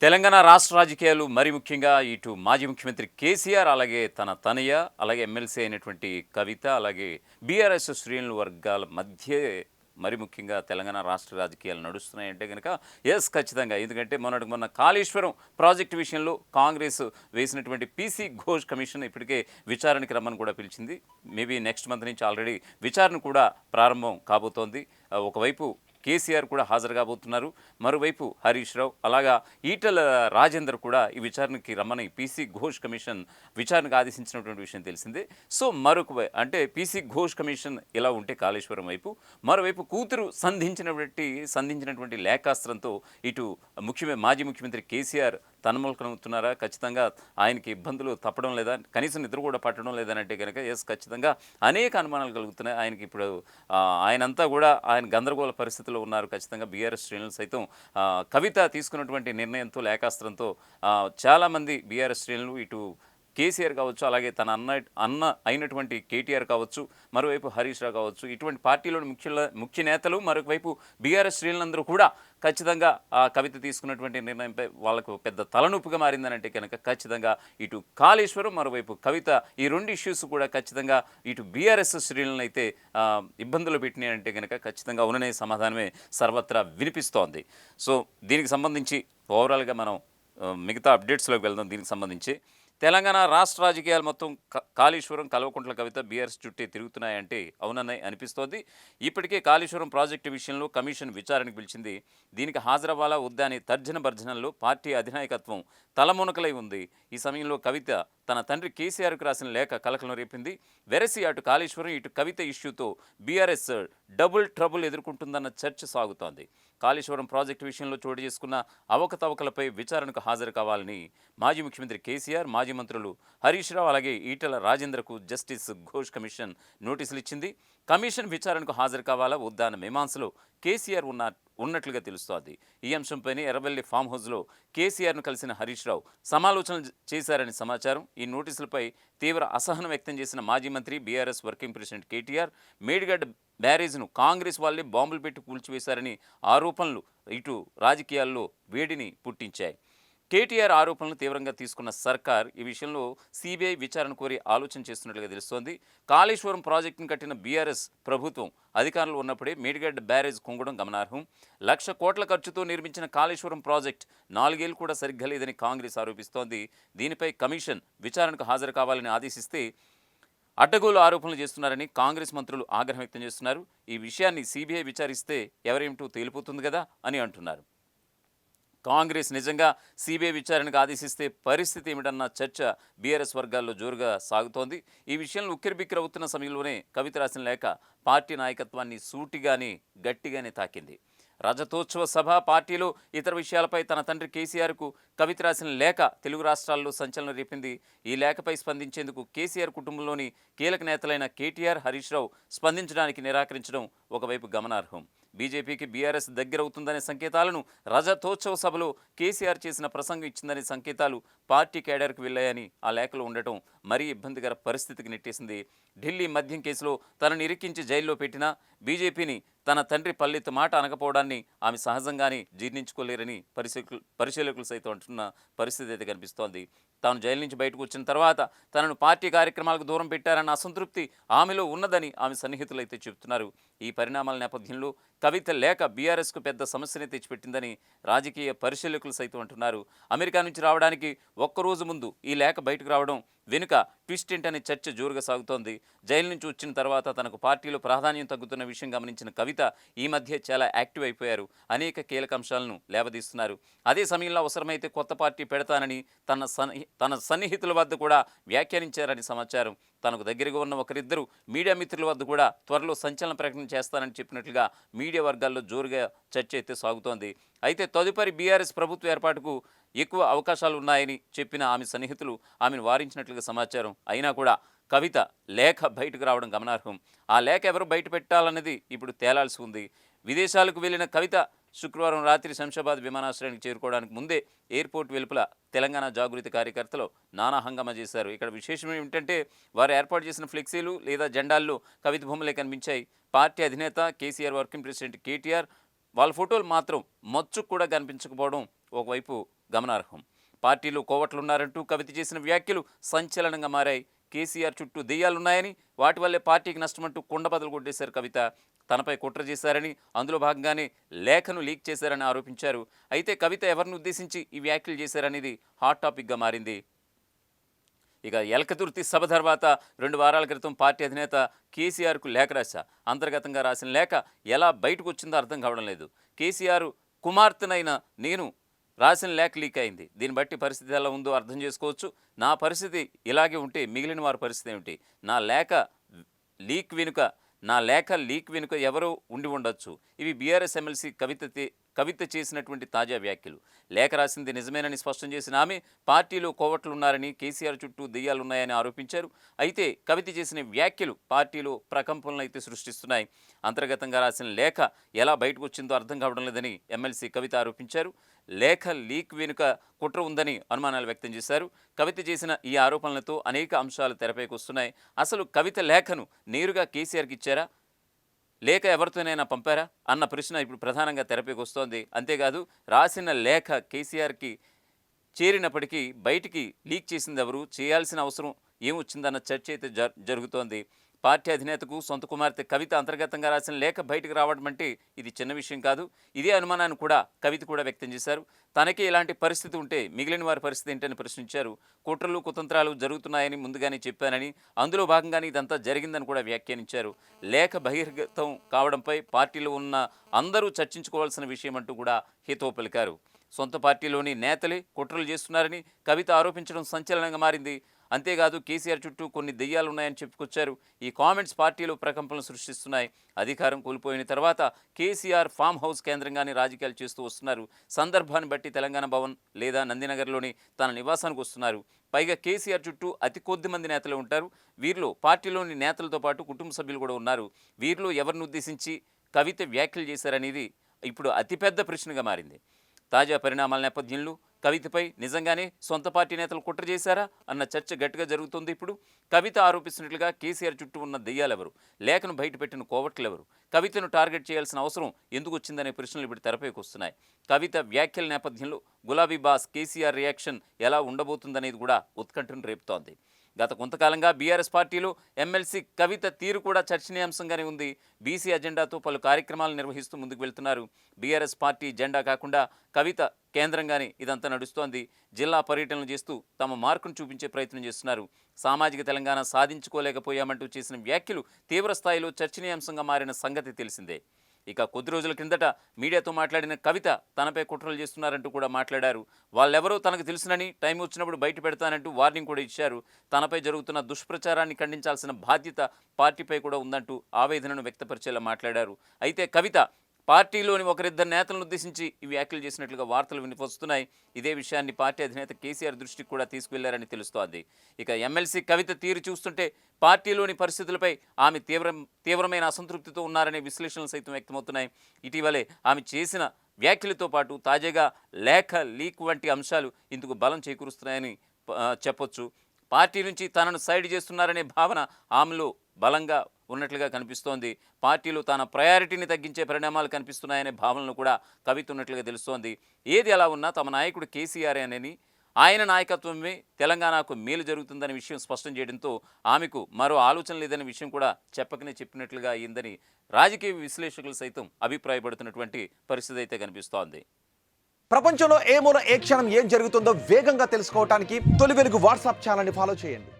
తెలంగాణ రాష్ట్ర రాజకీయాలు మరి ముఖ్యంగా ఇటు మాజీ ముఖ్యమంత్రి కేసీఆర్ అలాగే తన తనయ అలాగే ఎమ్మెల్సీ అయినటువంటి కవిత అలాగే బీఆర్ఎస్ శ్రేణుల వర్గాల మధ్య మరి ముఖ్యంగా తెలంగాణ రాష్ట్ర రాజకీయాలు నడుస్తున్నాయంటే కనుక ఎస్ ఖచ్చితంగా. ఎందుకంటే మొన్న కాళేశ్వరం ప్రాజెక్టు విషయంలో కాంగ్రెస్ వేసినటువంటి పీసీ ఘోష్ కమిషన్ ఇప్పటికే విచారణకి రమ్మని కూడా పిలిచింది. మేబీ నెక్స్ట్ మంత్ నుంచి ఆల్రెడీ విచారణ కూడా ప్రారంభం కాబోతోంది. ఒకవైపు కేసీఆర్ కూడా హాజరు కాబోతున్నారు. మరోవైపు హరీష్ రావు అలాగా ఈటల రాజేందర్ కూడా ఈ విచారణకి రమ్మని పీసీ ఘోష్ కమిషన్ విచారణకు ఆదేశించినటువంటి విషయం తెలిసిందే. సో మరొక అంటే పీసీ ఘోష్ కమిషన్ ఇలా ఉంటే కాళేశ్వరం వైపు, మరోవైపు కూతురు సంధించినటువంటి లేఖాస్త్రంతో ఇటు మాజీ ముఖ్యమంత్రి కేసీఆర్ తన్మూలకమవుతున్నారా? ఖచ్చితంగా ఆయనకి ఇబ్బందులు తప్పడం లేదా, కనీసం నిద్ర కూడా పట్టడం లేదనంటే కనుక ఎస్ ఖచ్చితంగా అనేక అనుమానాలు కలుగుతున్నాయి. ఆయనకి ఇప్పుడు ఆయనంతా కూడా ఆయన గందరగోళ పరిస్థితుల్లో ఉన్నారు. ఖచ్చితంగా బీఆర్ఎస్ శ్రేణులు సైతం కవిత తీసుకున్నటువంటి నిర్ణయంతో లేఖాస్త్రంతో చాలామంది బీఆర్ఎస్ శ్రేణులు ఇటు కేసీఆర్ కావచ్చు, అలాగే తన అన్న అయినటువంటి కేటీఆర్ కావచ్చు, మరోవైపు హరీష్ రావు కావచ్చు, ఇటువంటి పార్టీలోని ముఖ్య నేతలు, మరొకవైపు బీఆర్ఎస్ శ్రేణులందరూ కూడా ఖచ్చితంగా ఆ కవిత తీసుకున్నటువంటి నిర్ణయంపై వాళ్ళకు పెద్ద తలనొప్పిగా మారిందనంటే కనుక ఖచ్చితంగా ఇటు కాళేశ్వరం, మరోవైపు కవిత, ఈ రెండు ఇష్యూస్ కూడా ఖచ్చితంగా ఇటు బీఆర్ఎస్ శ్రేణులను అయితే ఇబ్బందులు పెట్టినాయంటే కనుక ఖచ్చితంగా అవుననే సమాధానమే సర్వత్రా వినిపిస్తోంది. సో దీనికి సంబంధించి ఓవరాల్గా మనం మిగతా అప్డేట్స్లోకి వెళ్దాం. దీనికి సంబంధించి తెలంగాణ రాష్ట్ర రాజకీయాలు మొత్తం కాళేశ్వరం, కల్వకుంట్ల కవిత బీఆర్ఎస్ చుట్టే తిరుగుతున్నాయంటే అవునని అనిపిస్తోంది. ఇప్పటికే కాళేశ్వరం ప్రాజెక్టు విషయంలో కమిషన్ విచారణకు పిలిచింది. దీనికి హాజరవ్వాలా వద్దా అని తర్జన భర్జనల్లో పార్టీ అధినాయకత్వం తలమునకలై ఉంది. ఈ సమయంలో కవిత తన తండ్రి కేసీఆర్కు రాసిన లేఖ కలకలం రేపింది. వెరసి అటు కాళేశ్వరం ఇటు కవిత ఇష్యూతో బీఆర్ఎస్ డబుల్ ట్రబుల్ ఎదుర్కొంటుందన్న చర్చ సాగుతోంది. కాళేశ్వరం ప్రాజెక్టు విషయంలో చోటు చేసుకున్న అవకతవకలపై విచారణకు హాజరు కావాలని మాజీ ముఖ్యమంత్రి కేసీఆర్, మాజీ మంత్రులు హరీష్ రావు అలాగే ఈటల రాజేందర్కు జస్టిస్ ఘోష్ కమిషన్ నోటీసులు ఇచ్చింది. కమిషన్ విచారణకు హాజరు కావాలా వద్దా అన్న మీమాంసలో కేసీఆర్ ఉన్నట్లుగా తెలుస్తోంది. ఈ అంశంపైనే ఎర్రవెల్లి ఫామ్ హౌస్లో కేసీఆర్ను కలిసిన హరీష్ రావు సమాలోచనలు చేశారని సమాచారం. ఈ నోటీసులపై తీవ్ర అసహనం వ్యక్తం చేసిన మాజీ మంత్రి, BRS working president KTR Medigadda బ్యారేజ్ను కాంగ్రెస్ వాళ్ళే బాంబులు పెట్టి కూల్చివేశారని ఆరోపణలు ఇటు రాజకీయాల్లో వేడిని పుట్టించాయి. కేటీఆర్ ఆరోపణలు తీవ్రంగా తీసుకున్న సర్కార్ ఈ విషయంలో సిబిఐ విచారణ కోరి ఆలోచన చేస్తున్నట్లుగా తెలుస్తోంది. కాళేశ్వరం ప్రాజెక్టును కట్టిన బీఆర్ఎస్ ప్రభుత్వం అధికారంలో ఉన్నప్పుడే మేడిగడ్డ బ్యారేజ్ కుంగడం గమనార్హం. 1,00,00,000 కోట్ల ఖర్చుతో నిర్మించిన కాళేశ్వరం ప్రాజెక్టు 4 ఏళ్లు కూడా సరిగ్గా లేదని కాంగ్రెస్ ఆరోపిస్తోంది. దీనిపై కమిషన్ విచారణకు హాజరు కావాలని ఆదేశిస్తే అడ్డగోలు ఆరోపణలు చేస్తున్నారని కాంగ్రెస్ మంత్రులు ఆగ్రహం వ్యక్తం చేస్తున్నారు. ఈ విషయాన్ని సిబిఐ విచారిస్తే ఎవరేమిటో తేలిపోతుంది కదా అని అంటున్నారు. కాంగ్రెస్ నిజంగా సిబిఐ విచారణకు ఆదేశిస్తే పరిస్థితి ఏమిటన్న చర్చ బీఆర్ఎస్ వర్గాల్లో జోరుగా సాగుతోంది. ఈ విషయంలో ఉక్కిరిబిక్కిరవుతున్న సమయంలోనే కవిత రాసిన లేఖ పార్టీ నాయకత్వాన్ని సూటిగానే గట్టిగానే తాకింది. రజతోత్సవ సభ, పార్టీలో ఇతర విషయాలపై తన తండ్రి కేసీఆర్కు కవిత రాసిన లేఖ తెలుగు రాష్ట్రాల్లో సంచలనం రేపింది. ఈ లేఖపై స్పందించేందుకు కేసీఆర్ కుటుంబంలోని కీలక నేతలైన కేటీఆర్, హరీష్ రావు స్పందించడానికి నిరాకరించడం ఒకవైపు గమనార్హం. బీజేపీకి బీఆర్ఎస్ దగ్గరవుతుందనే సంకేతాలను రజతోత్సవ సభలో కేసీఆర్ చేసిన ప్రసంగం ఇచ్చిందనే సంకేతాలు పార్టీ కేడర్కు వెళ్ళాయని ఆ లేఖలో ఉండటం మరీ ఇబ్బందికర పరిస్థితికి నెట్టేసింది. ఢిల్లీ మద్యం కేసులో తనను ఇరికించి జైల్లో పెట్టినా బీజేపీని తన తండ్రి పల్లెత్తు మాట అనకపోవడాన్ని ఆమె సహజంగానే జీర్ణించుకోలేరని పరిశీలకులు సైతం అంటున్న పరిస్థితి అయితే కనిపిస్తోంది. తాను జైలు నుంచి బయటకు వచ్చిన తర్వాత తనను పార్టీ కార్యక్రమాలకు దూరం పెట్టారన్న అసంతృప్తి ఆమెలో ఉన్నదని ఆమె సన్నిహితులు అయితే చెబుతున్నారు. ఈ పరిణామాల నేపథ్యంలో కవిత లేఖ బీఆర్ఎస్కు పెద్ద సమస్యనే తెచ్చిపెట్టిందని రాజకీయ పరిశీలకులు సైతం అంటున్నారు. అమెరికా నుంచి రావడానికి ఒక్కరోజు ముందు ఈ లేఖ బయటకు రావడం వెనుక ట్విస్ట్ ఏంటనే చర్చ జోరుగా సాగుతోంది. జైలు నుంచి వచ్చిన తర్వాత తనకు పార్టీలో ప్రాధాన్యం తగ్గుతున్న విషయం గమనించిన కవిత ఈ మధ్య చాలా యాక్టివ్ అయిపోయారు. అనేక కీలక అంశాలను లేవదీస్తున్నారు. అదే సమయంలో అవసరమైతే కొత్త పార్టీ పెడతానని తన సన్నిహితుల వద్ద కూడా వ్యాఖ్యానించారని సమాచారం. తనకు దగ్గరగా ఉన్న ఒకరిద్దరు మీడియా మిత్రుల వద్ద కూడా త్వరలో సంచలన ప్రకటన చేస్తానని చెప్పినట్లుగా మీడియా వర్గాల్లో జోరుగా చర్చ అయితే సాగుతోంది. అయితే తదుపరి బీఆర్ఎస్ ప్రభుత్వ ఏర్పాటుకు ఎక్కువ అవకాశాలు ఉన్నాయని చెప్పిన ఆమె సన్నిహితులు ఆమెను వారించినట్లుగా సమాచారం. అయినా కూడా కవిత లేఖ బయటకు రావడం గమనార్హం. ఆ లేఖ ఎవరు బయట పెట్టాలన్నది ఇప్పుడు తేలాల్సి ఉంది. విదేశాలకు వెళ్లిన కవిత శుక్రవారం రాత్రి శంషాబాద్ విమానాశ్రయానికి చేరుకోవడానికి ముందే ఎయిర్పోర్ట్ వెలుపల తెలంగాణ జాగృతి కార్యకర్తలు నానా హంగామా చేశారు. ఇక్కడ విశేషం ఏమిటంటే వారు ఏర్పాటు చేసిన ఫ్లెక్సీలు లేదా జెండాల్లో కవిత బొమ్మలే కనిపించాయి. పార్టీ అధినేత కేసీఆర్, వర్కింగ్ ప్రెసిడెంట్ కేటీఆర్ వాళ్ళ ఫోటోలు మాత్రం మచ్చుకు కూడా కనిపించకపోవడం ఒకవైపు గమనార్హం. పార్టీలో కోవట్లున్నారంటూ కవిత చేసిన వ్యాఖ్యలు సంచలనంగా మారాయి. కేసీఆర్ చుట్టూ దెయ్యాలున్నాయని, వాటి వల్లే పార్టీకి నష్టమంటూ కుండబద్దలు కొట్టేశారు కవిత. తనపై కుట్ర చేశారని, అందులో భాగంగానే లేఖను లీక్ చేశారని ఆరోపించారు. అయితే కవిత ఎవరిని ఉద్దేశించి ఈ వ్యాఖ్యలు చేశారనేది హాట్ టాపిక్గా మారింది. ఇక ఎలకతుర్తి సభ తర్వాత 2 వారాల క్రితం పార్టీ అధినేత కేసీఆర్కు లేఖ రాశా. అంతర్గతంగా రాసిన లేఖ ఎలా బయటకు వచ్చిందో అర్థం కావడం లేదు. కేసీఆర్ కుమార్తెనైన నేను రాసిన లేఖ లీక్ అయింది. దీన్ని బట్టి పరిస్థితి ఎలా ఉందో అర్థం చేసుకోవచ్చు. నా పరిస్థితి ఇలాగే ఉంటే మిగిలిన వారి పరిస్థితి ఏమిటి? నా లేఖ లీక్ వెనుక ఎవరో ఉండి ఉండొచ్చు. ఇవి బీఆర్ఎస్ ఎమ్మెల్సీ కవిత చేసినటువంటి తాజా వ్యాఖ్యలు. లేఖ రాసింది నిజమేనని స్పష్టం చేసిన ఆమె పార్టీలో కోవట్లున్నారని, కేసీఆర్ చుట్టూ దెయ్యాలున్నాయని ఆరోపించారు. అయితే కవిత చేసిన వ్యాఖ్యలు పార్టీలో ప్రకంపనలు అయితే సృష్టిస్తున్నాయి. అంతర్గతంగా రాసిన లేఖ ఎలా బయటకు వచ్చిందో అర్థం కావడం లేదని ఎమ్మెల్సీ కవిత ఆరోపించారు. లేఖ లీక్ వెనుక కుట్ర ఉందని అనుమానాలు వ్యక్తం చేశారు. కవిత చేసిన ఈ ఆరోపణలతో అనేక అంశాలు తెరపైకి వస్తున్నాయి. అసలు కవిత లేఖను నేరుగా కేసీఆర్కి ఇచ్చారా, లేఖ ఎవరితోనైనా పంపారా అన్న ప్రశ్న ఇప్పుడు ప్రధానంగా తెరపైకి వస్తోంది. అంతేకాదు రాసిన లేఖ కేసీఆర్కి చేరినప్పటికీ బయటికి లీక్ చేసింది ఎవరు, చేయాల్సిన అవసరం ఏమొచ్చిందన్న చర్చ అయితే జరుగుతోంది. పార్టీ అధినేతకు సొంత కుమార్తె కవిత అంతర్గతంగా రాసిన లేఖ బయటకు రావడం అంటే ఇది చిన్న విషయం కాదు. ఇదే అనుమానాన్ని కూడా కవిత కూడా వ్యక్తం చేశారు. తనకే ఇలాంటి పరిస్థితి ఉంటే మిగిలిన వారి పరిస్థితి ఏంటని ప్రశ్నించారు. కుట్రలు కుతంత్రాలు జరుగుతున్నాయని ముందుగానే చెప్పానని, అందులో భాగంగానే ఇదంతా జరిగిందని కూడా వ్యాఖ్యానించారు. లేఖ బహిర్గతం కావడంపై పార్టీలో ఉన్న అందరూ చర్చించుకోవాల్సిన విషయం అంటూ కూడా హితవు పలికారు. సొంత పార్టీలోని నేతలే కుట్రలు చేస్తున్నారని కవిత ఆరోపించడం సంచలనంగా మారింది. అంతేకాదు కేసీఆర్ చుట్టూ కొన్ని దెయ్యాలున్నాయని చెప్పుకొచ్చారు. ఈ కామెంట్స్ పార్టీలో ప్రకంపనలు సృష్టిస్తున్నాయి. అధికారం కోల్పోయిన తర్వాత కేసీఆర్ ఫామ్ హౌస్ కేంద్రంగానే రాజకీయాలు చేస్తూ వస్తున్నారు. సందర్భాన్ని బట్టి తెలంగాణ భవన్ లేదా నందినగర్లోని తన నివాసానికి వస్తున్నారు. పైగా కేసీఆర్ చుట్టూ అతి కొద్ది మంది నేతలు ఉంటారు. వీరిలో పార్టీలోని నేతలతో పాటు కుటుంబ సభ్యులు కూడా ఉన్నారు. వీరిలో ఎవరిని ఉద్దేశించి కవిత వ్యాఖ్యలు చేశారనేది ఇప్పుడు అతిపెద్ద ప్రశ్నగా మారింది. తాజా పరిణామాల నేపథ్యంలో కవితపై నిజంగానే సొంత పార్టీ నేతలు కుట్ర చేశారా అన్న చర్చ గట్టిగా జరుగుతుంది. ఇప్పుడు కవిత ఆరోపిస్తున్నట్లుగా కేసీఆర్ చుట్టూ ఉన్న దెయ్యాలెవరు, లేఖను బయటపెట్టిన కోవట్లెవరు, కవితను టార్గెట్ చేయాల్సిన అవసరం ఎందుకు వచ్చిందనే ప్రశ్నలు ఇప్పుడు తెరపైకి వస్తున్నాయి. కవిత వ్యాఖ్యల నేపథ్యంలో గులాబీ బాస్ కేసీఆర్ రియాక్షన్ ఎలా ఉండబోతుందనేది కూడా ఉత్కంఠను రేపుతోంది. గత కొంతకాలంగా బీఆర్ఎస్ పార్టీలో ఎమ్మెల్సీ కవిత తీరు కూడా చర్చనీయాంశంగానే ఉంది. బీసీ అజెండాతో పలు కార్యక్రమాలు నిర్వహిస్తూ ముందుకు వెళ్తున్నారు. బీఆర్ఎస్ పార్టీ జెండా కాకుండా కవిత కేంద్రంగానే ఇదంతా నడుస్తోంది. జిల్లా పర్యటనలు చేస్తూ తమ మార్కును చూపించే ప్రయత్నం చేస్తున్నారు. సామాజిక తెలంగాణ సాధించుకోలేకపోయామంటూ చేసిన వ్యాఖ్యలు తీవ్ర స్థాయిలో చర్చనీయాంశంగా మారిన సంగతి తెలిసిందే. ఇక కొద్ది రోజుల కిందట మీడియాతో మాట్లాడిన కవిత తనపై కుట్రలు చేస్తున్నారంటూ కూడా మాట్లాడారు. వాళ్ళెవరో తనకు తెలుసునని, టైం వచ్చినప్పుడు బయట పెడతానంటూ వార్నింగ్ కూడా ఇచ్చారు. తనపై జరుగుతున్న దుష్ప్రచారాన్ని ఖండించాల్సిన బాధ్యత పార్టీపై కూడా ఉందంటూ ఆవేదనను వ్యక్తపరిచేలా మాట్లాడారు. అయితే కవిత పార్టీలోని ఒకరిద్దరు నేతలను ఉద్దేశించి ఈ వ్యాఖ్యలు చేసినట్లుగా వార్తలు వినిపిస్తున్నాయి. ఇదే విషయాన్ని పార్టీ అధినేత కేసీఆర్ దృష్టికి కూడా తీసుకువెళ్లారని తెలుస్తోంది. ఇక ఎమ్మెల్సీ కవిత తీరు చూస్తుంటే పార్టీలోని పరిస్థితులపై ఆమె తీవ్రమైన అసంతృప్తితో ఉన్నారనే విశ్లేషణలు సైతం వ్యక్తమవుతున్నాయి. ఇటీవలే ఆమె చేసిన వ్యాఖ్యలతో పాటు తాజాగా లేఖ లీక్ వంటి అంశాలు ఇందుకు బలం చేకూరుస్తున్నాయని చెప్పొచ్చు. పార్టీ నుంచి తనను సైడ్ చేస్తున్నారనే భావన ఆమెలో బలంగా ఉన్నట్లుగా కనిపిస్తోంది. పార్టీలో తన ప్రయారిటీని తగ్గించే పరిణామాలు కనిపిస్తున్నాయనే భావనలు కూడా కవిత ఉన్నట్లుగా తెలుస్తోంది. ఏది ఎలా ఉన్నా తమ నాయకుడు కేసీఆర్ అని, ఆయన నాయకత్వమే తెలంగాణకు మేలు జరుగుతుందనే విషయం స్పష్టం చేయడంతో ఆమెకు మరో ఆలోచన లేదనే విషయం కూడా చెప్పినట్లుగా అయిందని రాజకీయ విశ్లేషకులు సైతం అభిప్రాయపడుతున్నటువంటి పరిస్థితి అయితే కనిపిస్తోంది. ప్రపంచంలో ఏ మూల ఏ క్షణం ఏం జరుగుతుందో వేగంగా తెలుసుకోవడానికి తొలి వెలుగు వాట్సాప్ ఛానల్ని ఫాలో చేయండి.